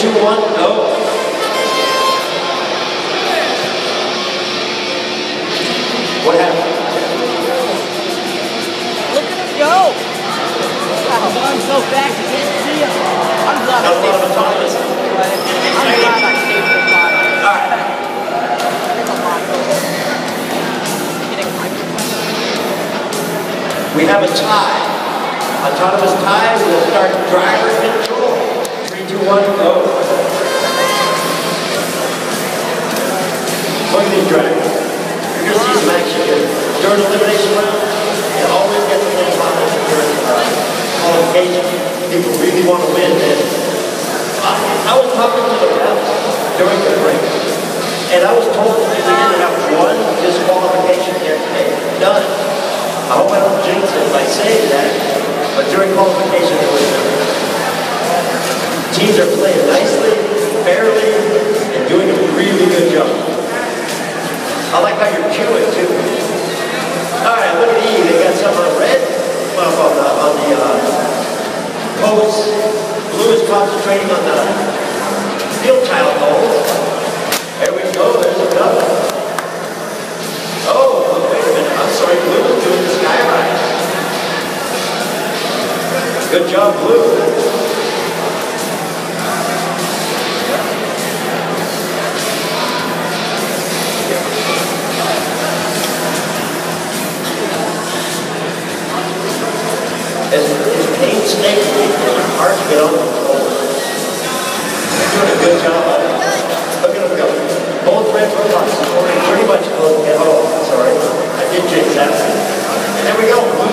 2, 1, go. What happened? Look at him go! Wow, I'm so fast you can't see him. I'm glad I saved the body. I'm glad I saved the body. Alright. We have a tie. Autonomous tie. We'll start driver control. 3, 2, 1, go. Look at these drivers. You're going to see some action here. During elimination round, it always gets a little hot during qualification. People really want to win. And I was talking to the refs during the break, and I was told that we didn't have one disqualification here today. None. I hope I don't jinx it by saying that, but during qualification it was none. Teams are playing nicely, fairly, and doing a really good job. I like how you're queuing too. Alright, look at E. They got some red on the posts. Blue is concentrating on the field tile holes. There we go, there's another. Oh, wait a minute. I'm sorry, Blue is doing the sky ride. Good job, Blue. It's painstakingly hard to get on the pole. They're doing a good job of it. Look at them go. Both red robots supporting pretty much close. Oh, sorry. I did jinx that. And there we go.